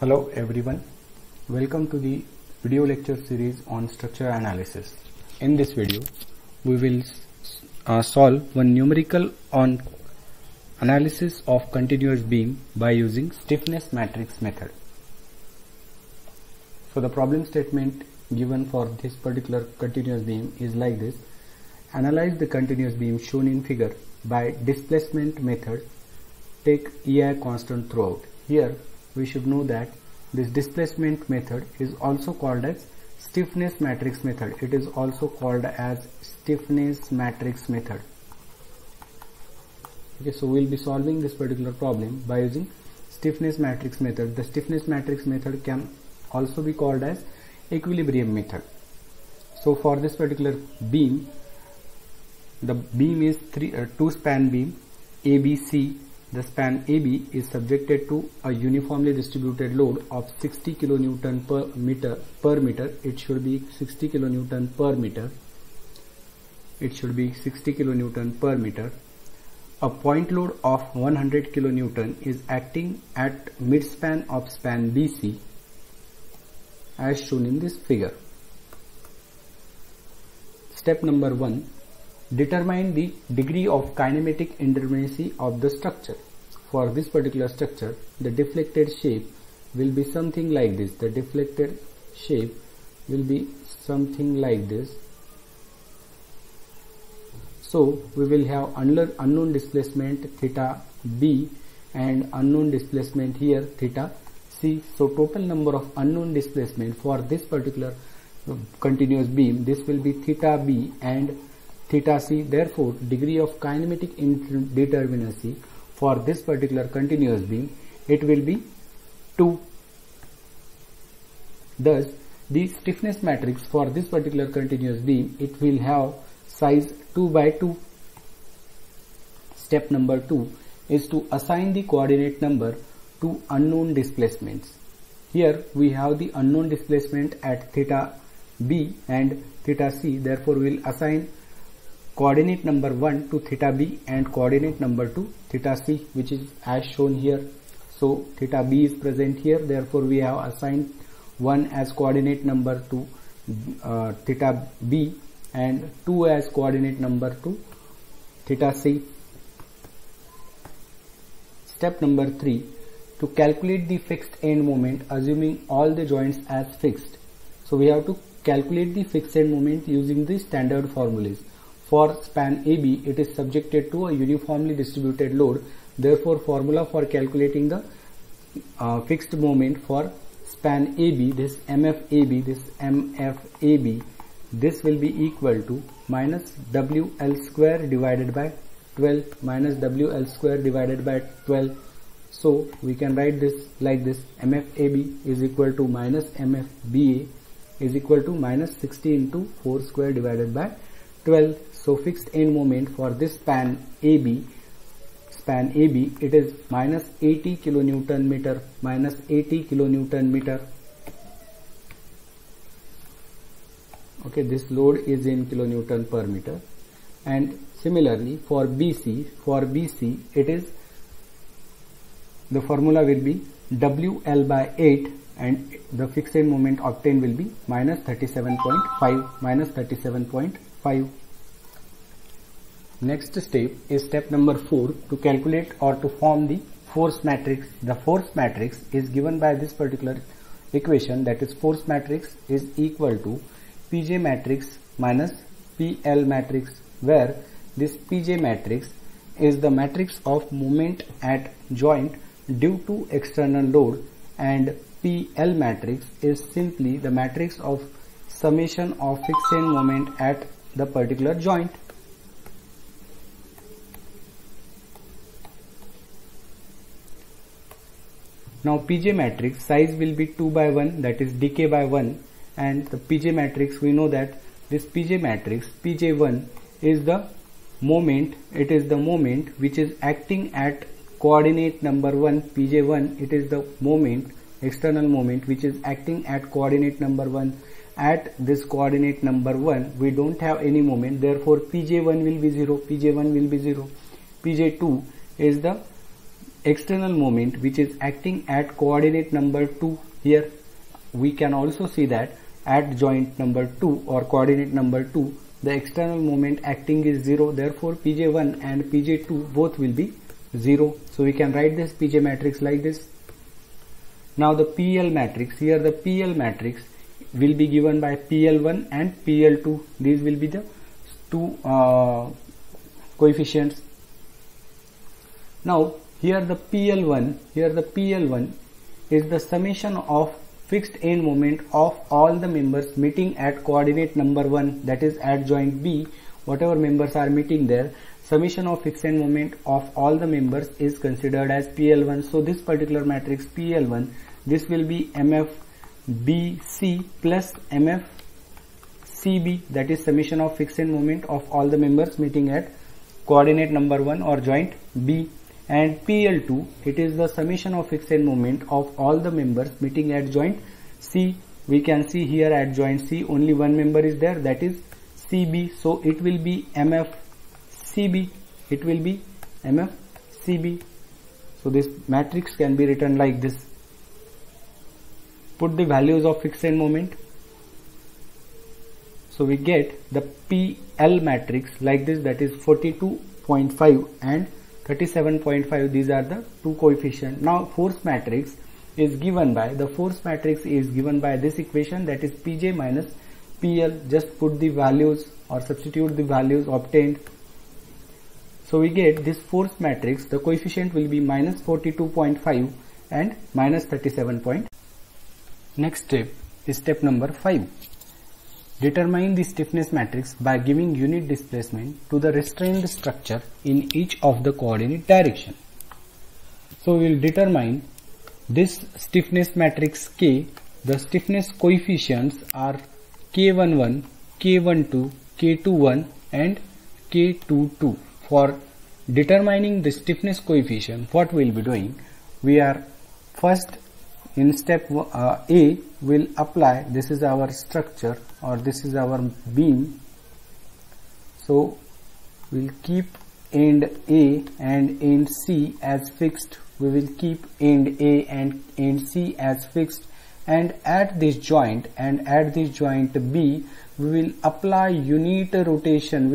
Hello everyone, welcome to the video lecture series on structure analysis. In this video, we will solve one numerical on analysis of continuous beam by using stiffness matrix method. So the problem statement given for this particular continuous beam is like this. Analyze the continuous beam shown in figure by displacement method. Take EI constant throughout. Here we should know that this displacement method is also called as stiffness matrix method. It is also called as stiffness matrix method. Okay, so we'll be solving this particular problem by using stiffness matrix method. The stiffness matrix method can also be called as equilibrium method. So for this particular beam, the beam is two span beam ABC. The span AB is subjected to a uniformly distributed load of 60 kN per meter. It should be 60 kN per meter. It should be 60 kN per meter. A point load of 100 kN is acting at midspan of span BC as shown in this figure. Step number 1. Determine the degree of kinematic indeterminacy of the structure. For this particular structure, the deflected shape will be something like this. The deflected shape will be something like this. So we will have unknown displacement theta B and unknown displacement here theta C. So total number of unknown displacement for this particular continuous beam, this will be theta B and theta C. Therefore, degree of kinematic indeterminacy for this particular continuous beam, it will be 2. Thus, the stiffness matrix for this particular continuous beam, it will have size 2 by 2. Step number 2 is to assign the coordinate number to unknown displacements. Here we have the unknown displacement at theta B and theta C. Therefore, we will assign coordinate number 1 to theta B and coordinate number 2 theta C, which is as shown here. So theta B is present here, therefore we have assigned 1 as coordinate number to theta B and 2 as coordinate number to theta C. Step number 3. To calculate the fixed end moment assuming all the joints as fixed. So we have to calculate the fixed end moment using the standard formulas. For span AB, it is subjected to a uniformly distributed load. Therefore, formula for calculating the fixed moment for span AB, this MFAB, this will be equal to minus WL square divided by 12 minus WL square divided by 12. So we can write this like this: MFAB is equal to minus MFBA is equal to minus 60 into 4 square divided by 12. So fixed end moment for this span AB, it is minus 80 kilonewton meter, minus 80 kilonewton meter. Okay, this load is in kilonewton per meter. And similarly for BC, it is, the formula will be WL by 8 and the fixed end moment obtained will be minus 37.5. Next step is step number 4, to calculate or to form the force matrix. The force matrix is given by this particular equation, that is force matrix is equal to PJ matrix minus PL matrix, where this PJ matrix is the matrix of moment at joint due to external load and PL matrix is simply the matrix of summation of fixed end moment at the particular joint. Now PJ matrix size will be 2 by 1, that is decay by 1, and the PJ matrix, we know that this PJ matrix PJ1 is the moment, it is the moment which is acting at coordinate number 1. PJ1, it is the moment, external moment which is acting at coordinate number 1. At this coordinate number 1 we don't have any moment, therefore PJ1 will be 0, PJ1 will be 0. PJ2 is the external moment which is acting at coordinate number 2 here. We can also see that at joint number 2 or coordinate number 2, the external moment acting is 0. Therefore, Pj1 and Pj2 both will be 0. So we can write this Pj matrix like this. Now the PL matrix, here the PL matrix will be given by PL1 and PL2. These will be the two coefficients. Now here the PL1 is the summation of fixed end moment of all the members meeting at coordinate number 1, that is at joint B. Whatever members are meeting there, summation of fixed end moment of all the members is considered as PL1. So this particular matrix PL1, this will be MFBC plus MFCB, that is summation of fixed end moment of all the members meeting at coordinate number 1 or joint B. And PL2, it is the summation of fixed end moment of all the members meeting at joint C. We can see here at joint C only one member is there, that is CB. So it will be MFCB. It will be MFCB. So this matrix can be written like this. Put the values of fixed end moment. So we get the PL matrix like this, that is 42.5 and 37.5. These are the two coefficients. Now force matrix is given by this equation, that is Pj minus PL. Just put the values or substitute the values obtained. So we get this force matrix, the coefficient will be minus 42.5 and minus 37. Next step is step number 5. Determine the stiffness matrix by giving unit displacement to the restrained structure in each of the coordinate direction. So we will determine this stiffness matrix K. The stiffness coefficients are K11, K12, K21 and K22. For determining the stiffness coefficient, what we will be doing? We are first in step A will apply, this is our structure or this is our beam. So we will keep end A and end C as fixed. We will keep end A and end C as fixed, and at this joint B we will apply unit rotation.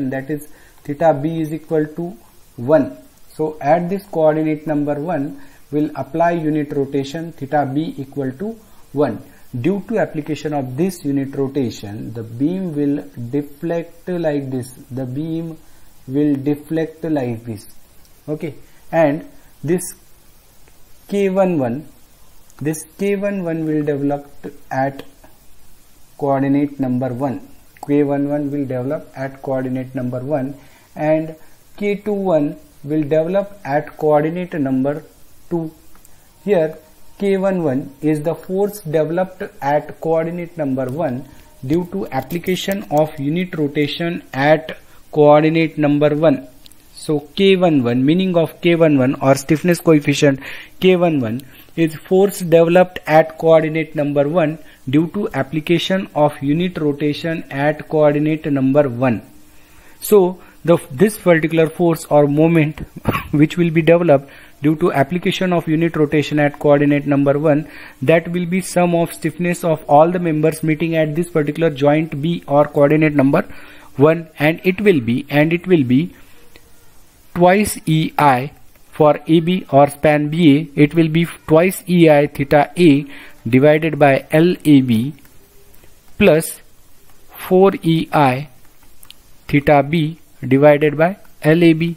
That is theta B is equal to 1. So at this coordinate number 1 will apply unit rotation theta B equal to 1. Due to application of this unit rotation, the beam will deflect like this. Okay, and this K11 will develop at coordinate number 1. K11 will develop at coordinate number 1 and K21 will develop at coordinate number 2. Here K11 is the force developed at coordinate number 1 due to application of unit rotation at coordinate number 1. So K11, meaning of K11 or stiffness coefficient K11 is force developed at coordinate number 1 due to application of unit rotation at coordinate number 1. So this particular force or moment which will be developed due to application of unit rotation at coordinate number 1, that will be sum of stiffness of all the members meeting at this particular joint B or coordinate number 1, and it will be twice EI for AB or span BA. It will be twice EI theta A divided by LAB plus 4 EI theta B divided by LAB.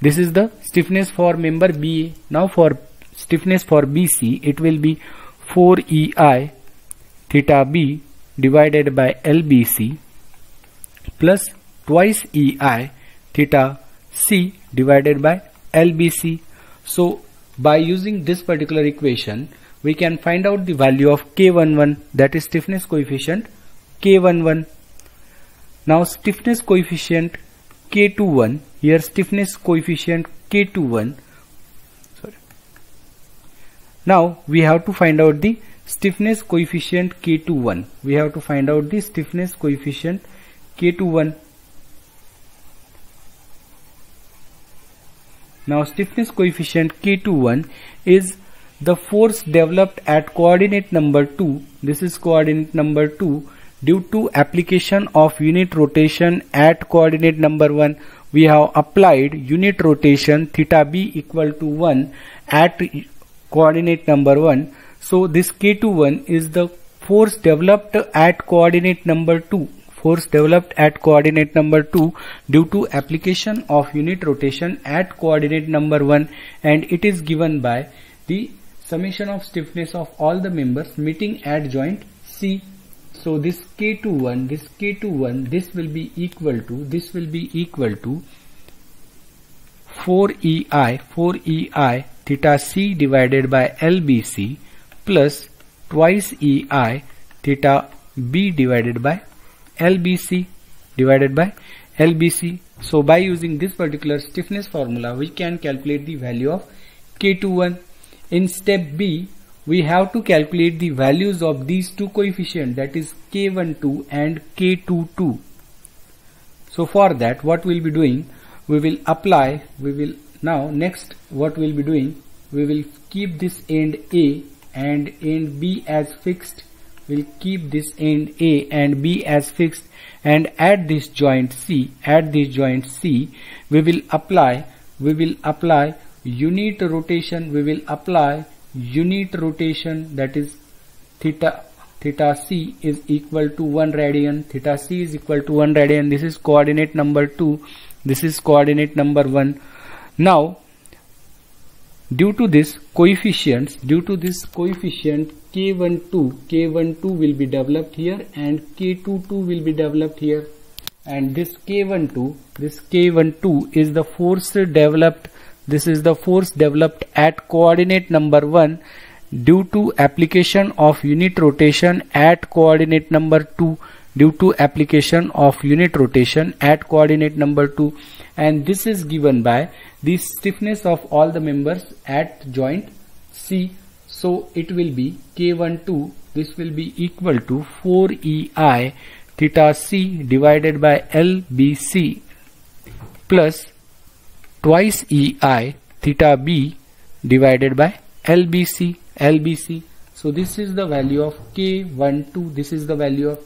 This is the stiffness for member BA. Now for stiffness for BC, it will be 4 EI theta B divided by LBC plus twice EI theta C divided by LBC. So by using this particular equation, we can find out the value of K11, that is stiffness coefficient K11. Now stiffness coefficient K21, here stiffness coefficient K21. Now we have to find out the stiffness coefficient K21. We have to find out the stiffness coefficient K21. Now stiffness coefficient K21 is the force developed at coordinate number 2. This is coordinate number 2 due to application of unit rotation at coordinate number 1. We have applied unit rotation theta b equal to 1 at coordinate number 1. So this K21 is the force developed at coordinate number 2. Force developed at coordinate number 2 due to application of unit rotation at coordinate number 1, and it is given by the summation of stiffness of all the members meeting at joint C. So this K21, this will be equal to 4EI theta C divided by LBC plus twice EI theta B divided by LBC. So by using this particular stiffness formula, we can calculate the value of K21. In step B, we have to calculate the values of these two coefficients, that is K12 and K22. So for that, what we'll be doing, we will keep this end A and end B as fixed. We'll keep this end A and B as fixed, and at this joint C, we will apply unit rotation. That is theta C is equal to 1 radian. This is coordinate number 2. This is coordinate number 1. Now, due to this coefficient K12 will be developed here and K22 will be developed here, and this K12 is the force developed. This is the force developed at coordinate number 1 due to application of unit rotation at coordinate number 2. And this is given by the stiffness of all the members at joint C. So it will be K12, this will be equal to 4EI theta C divided by LBC plus twice EI theta B divided by LBC. So this is the value of K12.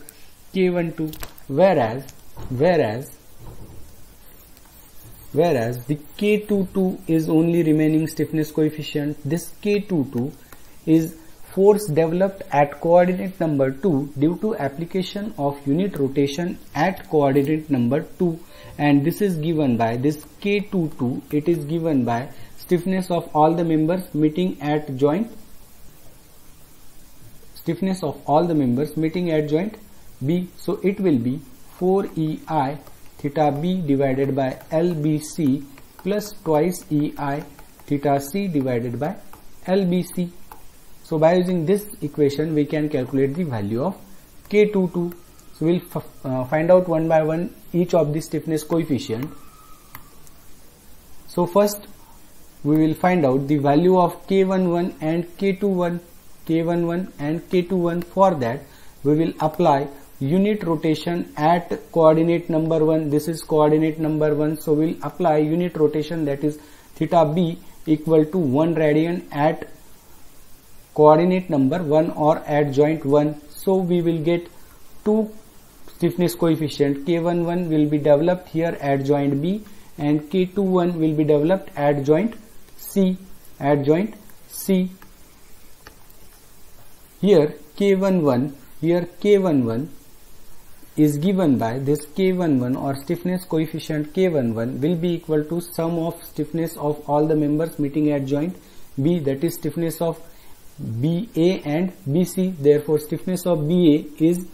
Whereas the K22 is only remaining stiffness coefficient. This K22 is force developed at coordinate number 2 due to application of unit rotation at coordinate number 2, and this is given by this K22. It is given by stiffness of all the members meeting at joint B. So it will be 4EI theta B divided by LBC plus twice EI theta C divided by LBC. So by using this equation, we can calculate the value of K22. So we'll find out one by one each of the stiffness coefficient. So first we will find out the value of K11 and K21. For that, we will apply unit rotation at coordinate number 1. This is coordinate number 1. So we'll apply unit rotation, that is theta B equal to 1 radian at coordinate number 1 or at joint 1. So we will get two stiffness coefficient. K11 will be developed here at joint B and K21 will be developed at joint C. Here K11 is given by this K11 or stiffness coefficient K11 will be equal to sum of stiffness of all the members meeting at joint B, that is stiffness of BA and BC. Therefore stiffness of BA is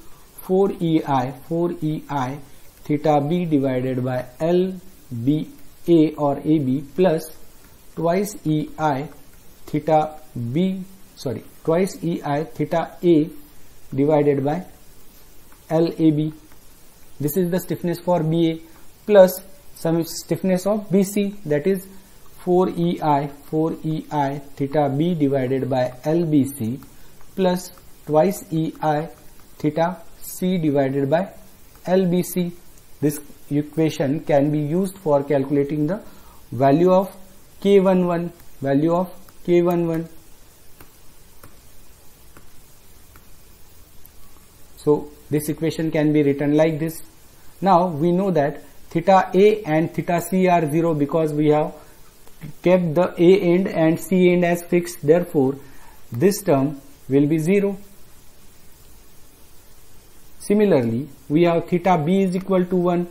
4EI theta B divided by LBA or AB plus twice EI theta A divided by LAB. This is the stiffness for BA plus some stiffness of BC, that is 4EI theta B divided by LBC plus twice EI theta C divided by LBC. This equation can be used for calculating the value of K11, value of K11. So this equation can be written like this. Now we know that theta A and theta C are 0 because we have kept the A end and C end as fixed. Therefore, this term will be 0. Similarly, we have theta B is equal to 1.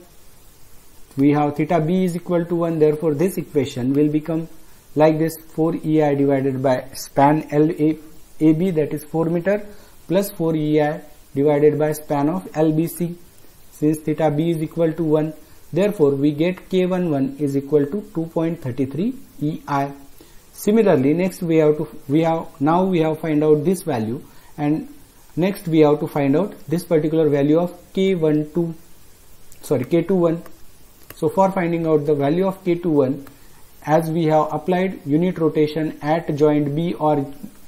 We have theta B is equal to 1. Therefore, this equation will become like this: 4EI divided by span LAB, that is 4 meter, plus 4EI divided by span of LBC. Since theta B is equal to 1, therefore we get K11 is equal to 2.33 EI. Similarly, next we have find out this value, and next we have to find out this particular value of K21. So for finding out the value of K21, as we have applied unit rotation at joint B or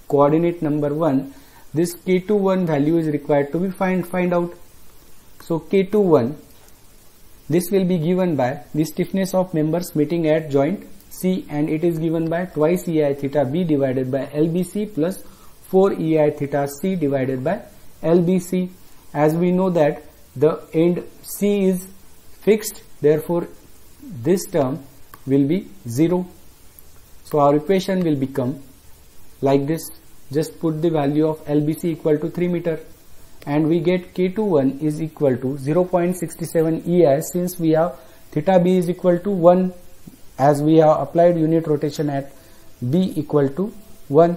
coordinate number 1, this K21 value is required to be find out. So K21, this will be given by the stiffness of members meeting at joint C, and it is given by twice EI theta B divided by LBC plus 4 EI theta C divided by LBC. As we know that the end C is fixed, therefore this term will be 0. So our equation will become like this. Just put the value of LBC equal to 3 meter, and we get K21 is equal to 0.67 EI, since we have theta B is equal to 1, as we have applied unit rotation at B equal to 1.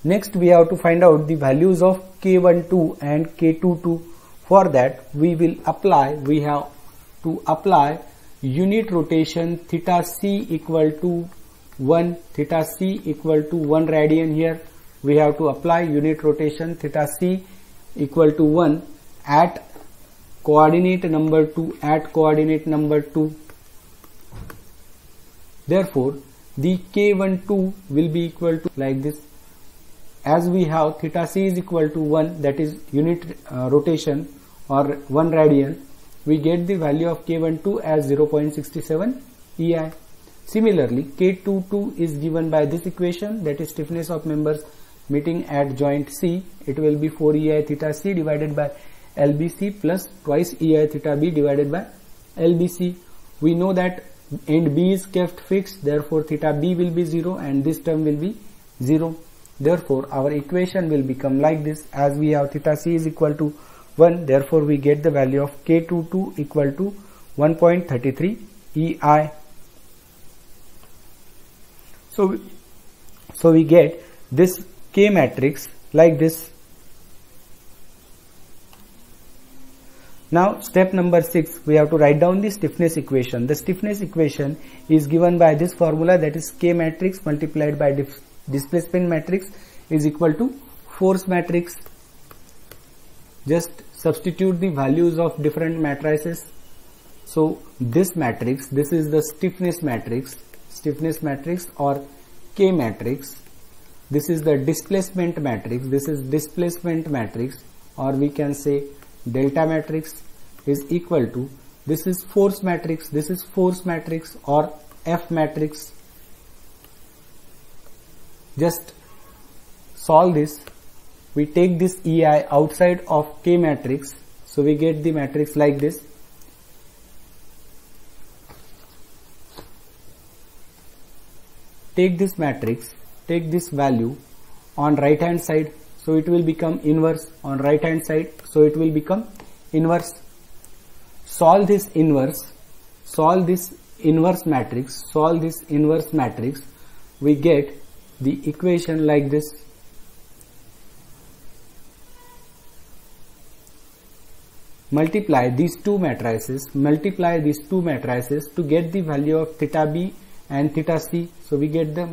Next we have to find out the values of K12 and K22. For that we have to apply unit rotation theta C equal to 1, theta C equal to 1 radian. Here we have to apply unit rotation theta C equal to 1 at coordinate number 2, Therefore the K12 will be equal to like this. As we have theta C is equal to 1, that is unit rotation or 1 radian, we get the value of K12 as 0.67 EI. Similarly, K22 is given by this equation, that is stiffness of members meeting at joint C. It will be 4 EI theta C divided by LBC plus twice EI theta B divided by LBC. We know that end B is kept fixed, therefore theta B will be 0 and this term will be 0. Therefore our equation will become like this. As we have theta C is equal to 1, therefore we get the value of K22 equal to 1.33 EI. So we get this K matrix like this. Now step number 6, we have to write down the stiffness equation. The stiffness equation is given by this formula, that is K matrix multiplied by displacement matrix is equal to force matrix. Just substitute the values of different matrices. So this matrix, this is the stiffness matrix or K matrix. This is the displacement matrix, or we can say delta matrix is equal to, this is force matrix, or F matrix. Just solve this. We take this EI outside of K matrix, so we get the matrix like this. Take this matrix, take this value on right hand side, so it will become inverse. On right hand side, so it will become inverse. Solve this inverse matrix, we get the equation like this. Multiply these two matrices to get the value of theta B and theta C. So we get the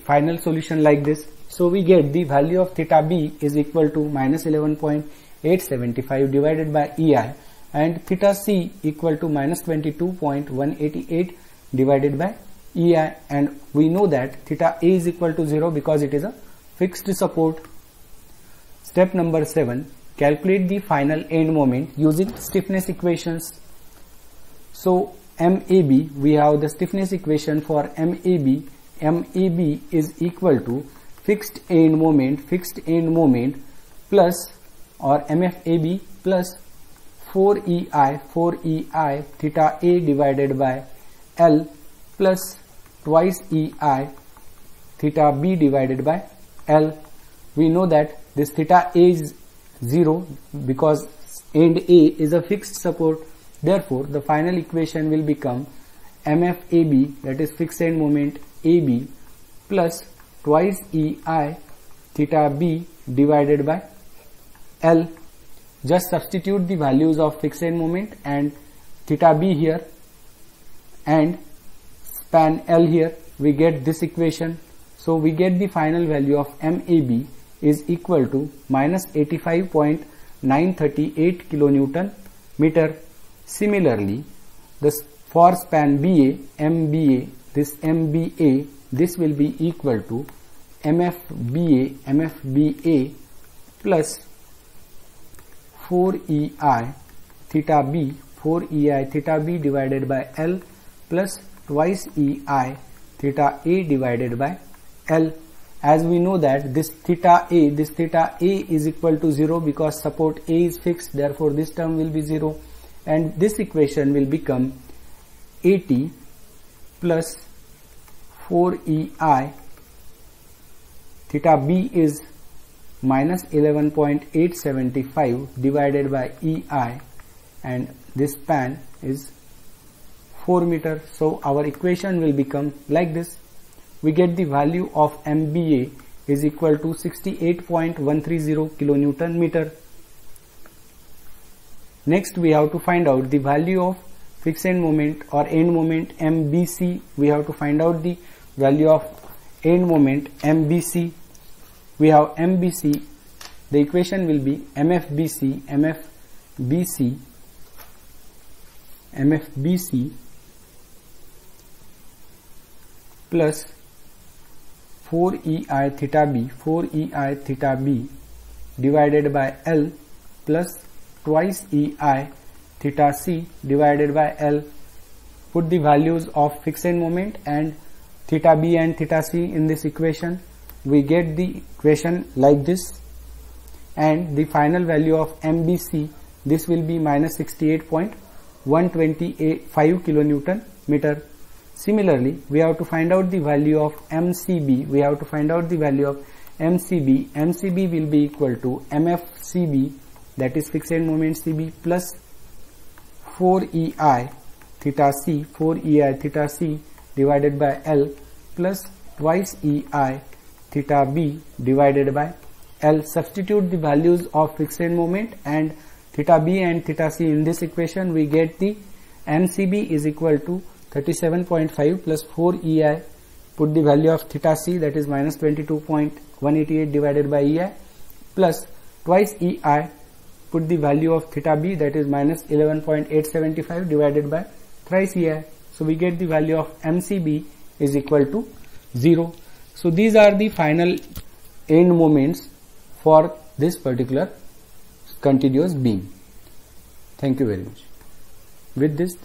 final solution like this. So we get the value of theta B is equal to minus 11.875 divided by EI, and theta C equal to minus 22.188 divided by EI, and we know that theta A is equal to 0 because it is a fixed support. Step number 7, calculate the final end moment using stiffness equations. So MAB, we have the stiffness equation for MAB. MAB is equal to fixed end moment plus, or MFAB plus 4EI theta A divided by L plus twice EI theta B divided by L. We know that this theta A is 0 because end A is a fixed support. Therefore, the final equation will become MFAB, that is fixed end moment AB, plus twice EI theta B divided by L. Just substitute the values of fixed end moment and theta B here and span L here. We get this equation. So we get the final value of MAB is equal to minus 85.938 kilonewton meter. Similarly, for span BA, MBA, this MBA, this will be equal to MFBA plus 4EI theta B divided by L plus twice EI theta A divided by L. As we know that this theta A is equal to 0 because support A is fixed, therefore this term will be 0, and this equation will become 80 plus 4EI theta B is minus 11.875 divided by EI, and this span is 4 meter. So our equation will become like this. We get the value of MBA is equal to 68.130 kilonewton meter. Next we have to find out the value of fixed end moment or end moment MBC. We have to find out the value of end moment MBC. We have MBC, the equation will be MFBC plus 4EI theta B divided by L plus twice EI theta C divided by L. Put the values of fixed end moment and theta B and theta C in this equation. We get the equation like this, and the final value of MBC, this will be minus 68.125 kilonewton meter. Similarly, we have to find out the value of MCB. MCB will be equal to MFCB, that is fixed end moment CB, plus 4EI theta C divided by L plus twice EI theta B divided by L. Substitute the values of fixed end moment and theta B and theta C in this equation. We get the MCB is equal to 37.5 plus 4EI. Put the value of theta C, that is minus 22.188 divided by EI, plus twice EI. Put the value of theta B, that is minus 11.875 divided by thrice EI. So we get the value of MCB is equal to 0. So these are the final end moments for this particular continuous beam. Thank you very much. With this